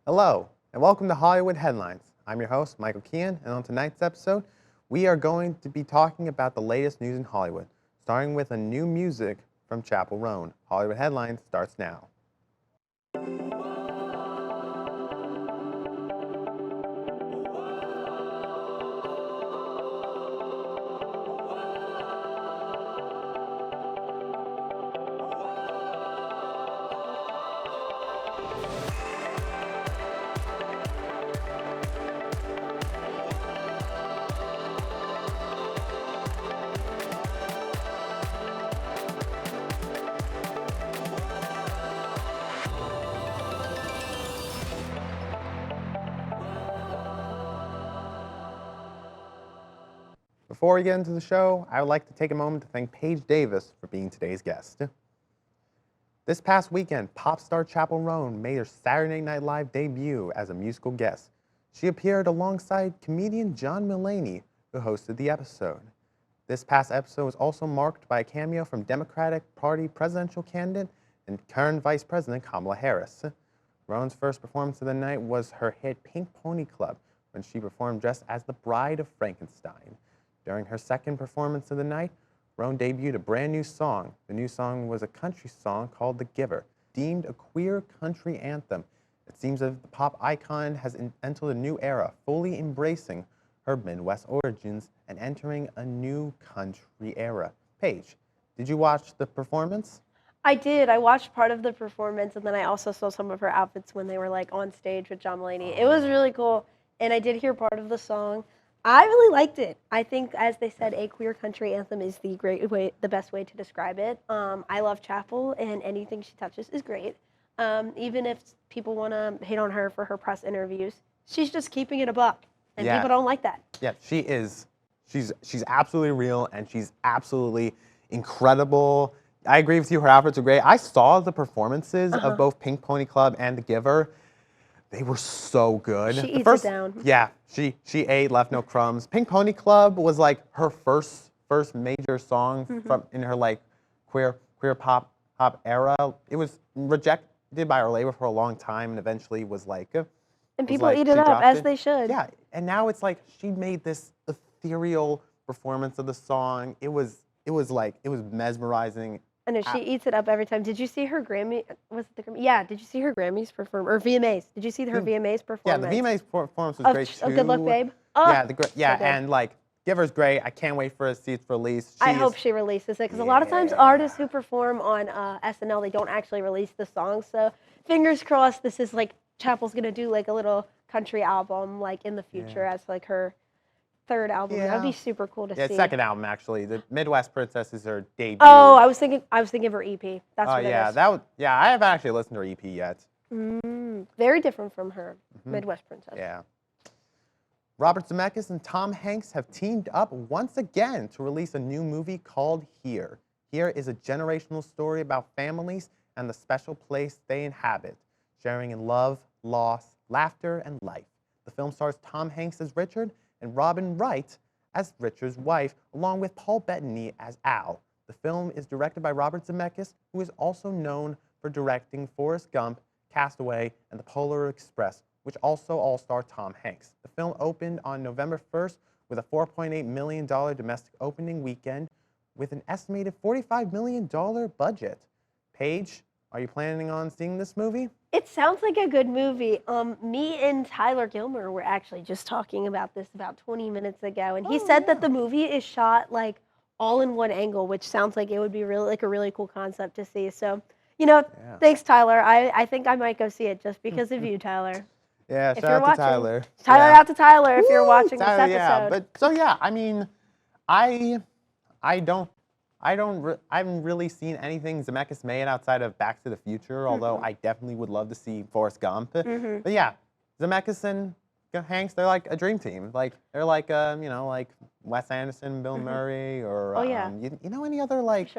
Hello, and welcome to Hollywood Headlines. I'm your host, Michael Keehan, and on tonight's episode, we are going to be talking about the latest news in Hollywood, starting with a new music from Chappell Roan. Hollywood Headlines starts now. Before we get into the show, I would like to take a moment to thank Payje Davis for being today's guest. This past weekend, pop star Chappell Roan made her Saturday Night Live debut as a musical guest. She appeared alongside comedian John Mulaney, who hosted the episode. This past episode was also marked by a cameo from Democratic Party presidential candidate and current Vice President Kamala Harris. Roan's first performance of the night was her hit Pink Pony Club, when she performed dressed as the Bride of Frankenstein. During her second performance of the night, Roan debuted a brand new song. The new song was a country song called The Giver, deemed a queer country anthem. It seems that the pop icon has entered a new era, fully embracing her Midwest origins and entering a new country era. Payje, did you watch the performance? I did. I watched part of the performance, and then I also saw some of her outfits when they were like on stage with John Mulaney. It was really cool, and I did hear part of the song. I really liked it. I think, as they said, a queer country anthem is the best way to describe it. I love Chappell, and anything she touches is great. Even if people want to hate on her for her press interviews, she's just keeping it a buck, and people don't like that. Yeah, she is. She's absolutely real, and she's absolutely incredible. I agree with you. Her outfits are great. I saw the performances of both Pink Pony Club and The Giver. They were so good. She eats it down. Yeah, she ate, left no crumbs. Pink Pony Club was like her first major song from in her like queer pop era. It was rejected by her label for a long time, and eventually was like. And people eat it up as they should. Yeah, and now it's like she made this ethereal performance of the song. It was mesmerizing. I know, she eats it up every time. Did you see her Grammy? Was it the Grammy? Yeah, did you see her Grammys perform? Or VMAs? Did you see her VMAs performance? Yeah, the VMAs performance was great too. Good Luck, Babe? Oh, yeah, and like, Giver's great. I can't wait for it to see its release. I hope she releases it, because a lot of times artists who perform on SNL, they don't actually release the songs. So fingers crossed this is like, Chappell's going to do like a little country album like in the future as like her third album. That would be super cool to see. Yeah, second album actually. The Midwest Princess is her debut. Oh, I was thinking of her EP. That's what it is. I haven't actually listened to her EP yet. Very different from her Midwest Princess. Yeah. Robert Zemeckis and Tom Hanks have teamed up once again to release a new movie called Here. Here is a generational story about families and the special place they inhabit, sharing in love, loss, laughter, and life. The film stars Tom Hanks as Richard and Robin Wright as Richard's wife, along with Paul Bettany as Al. The film is directed by Robert Zemeckis, who is also known for directing Forrest Gump, Castaway, and The Polar Express, which also all-star Tom Hanks. The film opened on November 1st with a $4.8 million domestic opening weekend with an estimated $45 million budget. Payje, are you planning on seeing this movie? It sounds like a good movie. Me and Tyler Gillmer were actually just talking about this about 20 minutes ago, and he said that the movie is shot like all in one angle, which sounds like it would be really like a really cool concept to see. So, thanks, Tyler. I think I might go see it just because of you, Tyler. Yeah, shout out to Tyler. Tyler out to Tyler if you're watching this episode. Yeah, but so yeah, I mean, I haven't really seen anything Zemeckis made outside of Back to the Future, although I definitely would love to see Forrest Gump. But yeah, Zemeckis and Hanks, they're like a dream team. Like they're like like Wes Anderson, Bill Murray, or any other like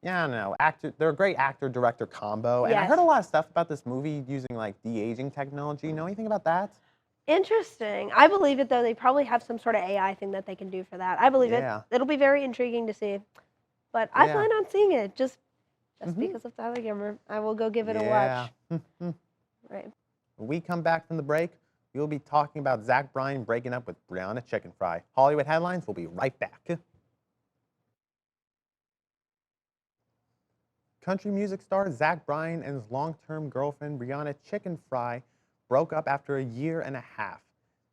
yeah, I don't know, actor. They're a great actor-director combo. And I heard a lot of stuff about this movie using like de-aging technology. You know anything about that? Interesting. I believe it, though. They probably have some sort of AI thing that they can do for that. I believe it. It'll be very intriguing to see. But I plan on seeing it just because of Tyler Gillmer. I will go give it a watch. Right. When we come back from the break, we will be talking about Zach Bryan breaking up with Brianna Chickenfry. Hollywood Headlines will be right back. Country music star Zach Bryan and his long-term girlfriend Brianna Chickenfry broke up after a year and a half.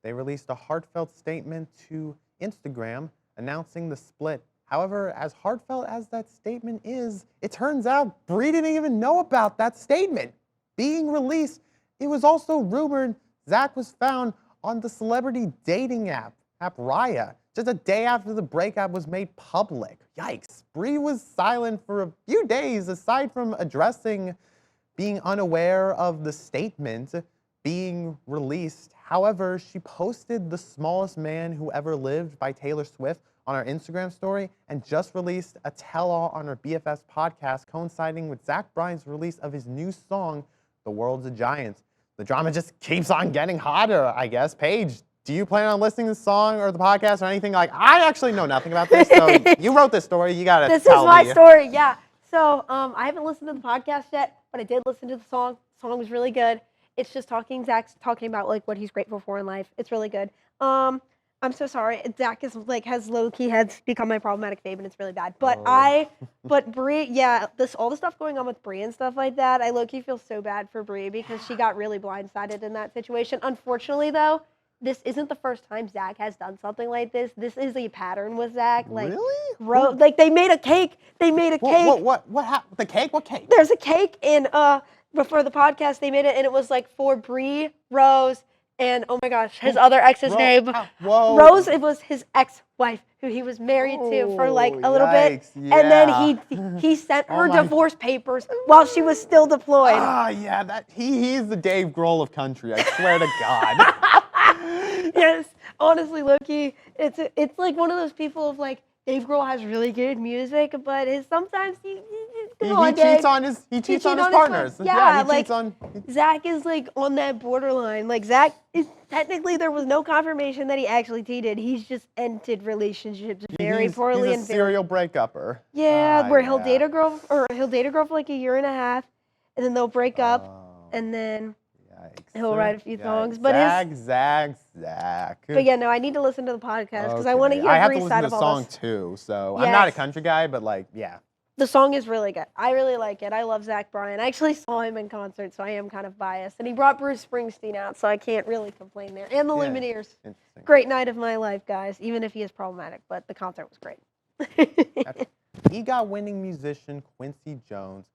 They released a heartfelt statement to Instagram announcing the split. However, as heartfelt as that statement is, it turns out Bri didn't even know about that statement being released. It was also rumored Zach was found on the celebrity dating app Raya, just a day after the breakup was made public. Yikes. Bri was silent for a few days, aside from addressing being unaware of the statement being released. However, she posted The Smallest Man Who Ever Lived by Taylor Swift on her Instagram story and just released a tell-all on her BFF's podcast, coinciding with Zach Bryan's release of his new song, The World's a Giant. The drama just keeps on getting hotter, I guess. Payje, do you plan on listening to the song or the podcast or anything? Like, I actually know nothing about this, so you wrote this story. You got to tell me. This is my story, yeah. So I haven't listened to the podcast yet, but I did listen to the song. The song was really good. It's just Zach's talking about like what he's grateful for in life. It's really good. I'm so sorry. Zach is like has become my problematic fave, and it's really bad. But but Bri, yeah, all the stuff going on with Bri and stuff like that, I low-key feel so bad for Bri because she got really blindsided in that situation. Unfortunately, though, this isn't the first time Zach has done something like this. This is a pattern with Zach. Like, really? Like they made a cake. They made a cake. What happened? The cake? What cake? There's a cake, and before the podcast, they made it, and it was like for Bri, Rose, and oh my gosh, his other ex's name. Whoa. Rose, it was his ex-wife who he was married to for like a little bit. Yeah. And then he sent her divorce papers while she was still deployed. Yeah, he's the Dave Grohl of country, I swear to God. Yes, honestly, Loki, it's like one of those people of like, Dave Grohl has really good music, but sometimes he cheats on his partners. Yeah, he cheats on. Zach is like on that borderline. Like Zach is technically there was no confirmation that he actually cheated. He's just ended relationships very poorly. He's a serial breakupper. Yeah, where he'll date a girl for like a year and a half, and then they'll break up, and then he'll write a few songs. But Zach. But yeah, no, I need to listen to the podcast because I want to hear Bri's side of all this. I have to listen to the song too, so I'm not a country guy, but like, yeah. The song is really good. I really like it. I love Zach Bryan. I actually saw him in concert, so I am kind of biased. And he brought Bruce Springsteen out, so I can't really complain there. And the Lumineers. Great night of my life, guys, even if he is problematic, but the concert was great. EGOT-winning musician Quincy Jones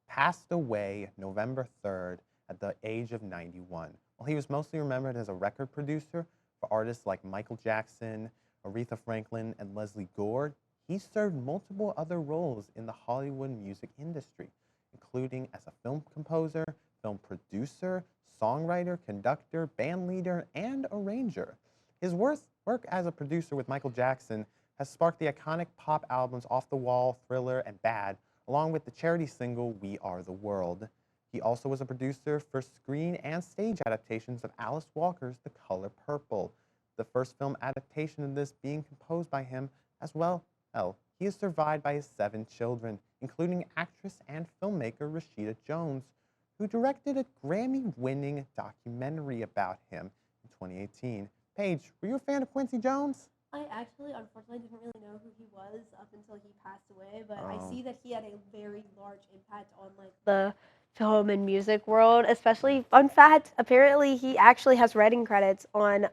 passed away November 3rd at the age of 91. While he was mostly remembered as a record producer for artists like Michael Jackson, Aretha Franklin, and Leslie Gore, he served multiple other roles in the Hollywood music industry, including as a film composer, film producer, songwriter, conductor, band leader, and arranger. His work as a producer with Michael Jackson has sparked the iconic pop albums Off the Wall, Thriller, and Bad, along with the charity single We Are the World. He also was a producer for screen and stage adaptations of Alice Walker's The Color Purple, the first film adaptation of this being composed by him as well. He is survived by his 7 children, including actress and filmmaker Rashida Jones, who directed a Grammy-winning documentary about him in 2018. Payje, were you a fan of Quincy Jones? I actually, unfortunately, didn't really know who he was up until he passed away, but I see that he had a very large impact on like the film and music world, especially, fun fact, apparently he actually has writing credits on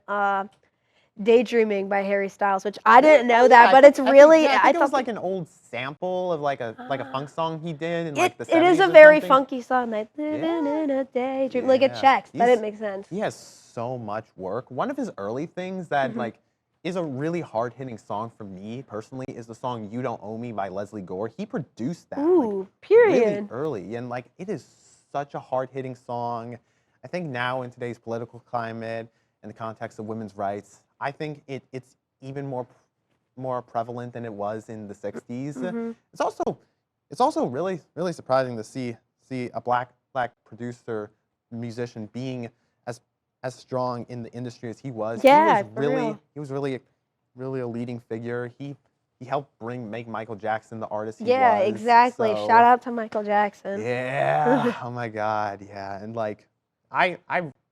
Daydreaming by Harry Styles, which I didn't know that, but it's really... I think it was like an old sample of like a funk song he did in like the 70s. It is a very funky song, like living in a daydream, like it checks. That didn't make sense. He has so much work. One of his early things that like is a really hard-hitting song for me personally is the song You Don't Owe Me by Leslie Gore. He produced that really early, and like it is such a hard-hitting song. I think now in today's political climate, in the context of women's rights, I think it's even more prevalent than it was in the 60s. It's also really surprising to see a black producer musician being as strong in the industry as he was. Yeah, he was really a leading figure. He helped make Michael Jackson the artist he was. Yeah, exactly. So, shout out to Michael Jackson. Yeah. Oh my God. Yeah. And like I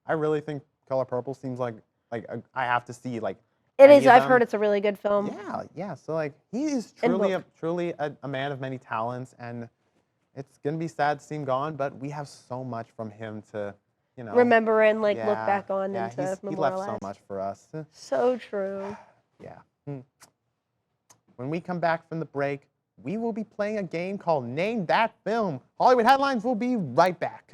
I really think Color Purple seems like I have to see like. It is. of I've them. heard it's a really good film. Yeah. So like he is truly a man of many talents, and it's gonna be sad to see him gone. But we have so much from him to, remember and look back on and to memorialize. He left so much for us. So true. Yeah. When we come back from the break, we will be playing a game called Name That Film. Hollywood Headlines will be right back.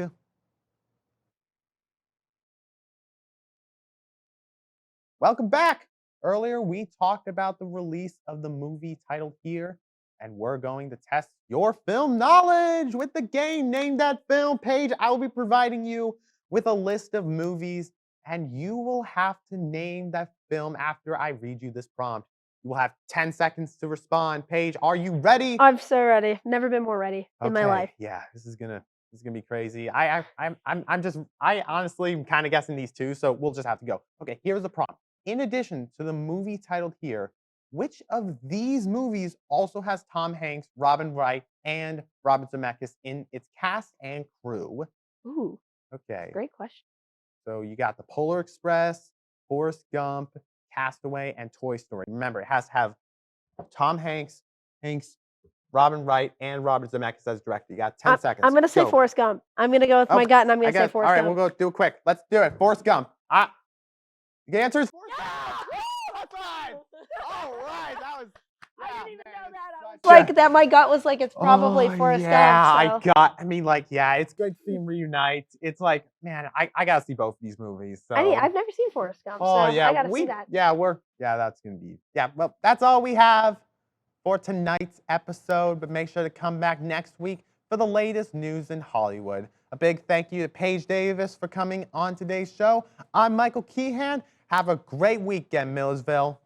Welcome back. Earlier, we talked about the release of the movie titled Here, and we're going to test your film knowledge with the game Name That Film. Payje, I will be providing you with a list of movies, and you will have to name that film after I read you this prompt. You will have 10 seconds to respond. Payje, are you ready? I'm so ready. Never been more ready in my life. Yeah, this is gonna be crazy. I'm honestly am kind of guessing these two, so we'll just have to go. Okay, here's the prompt. In addition to the movie titled Here, which of these movies also has Tom Hanks, Robin Wright, and Robert Zemeckis in its cast and crew? Ooh. Okay. Great question. So you got The Polar Express, Forrest Gump, Castaway, and Toy Story. Remember, it has to have Tom Hanks, Robin Wright, and Robert Zemeckis as director. You got 10 seconds. I'm going to say Forrest Gump. I'm going to go with my gut, and I'm going to say Forrest Gump. All right, we'll go do it quick. Let's do it. Forrest Gump. The answer is Forrest Gump. High five. All right, that was. I didn't even know that. I was like that. My gut was like, it's probably Forrest Gump. Yeah, it's good to see him reunite. It's like, man, I gotta see both of these movies. So I've never seen Forrest Gump. So I gotta see that. That's gonna be well, that's all we have for tonight's episode. But make sure to come back next week for the latest news in Hollywood. A big thank you to Payje Davis for coming on today's show. I'm Michael Keehan. Have a great weekend, Millersville.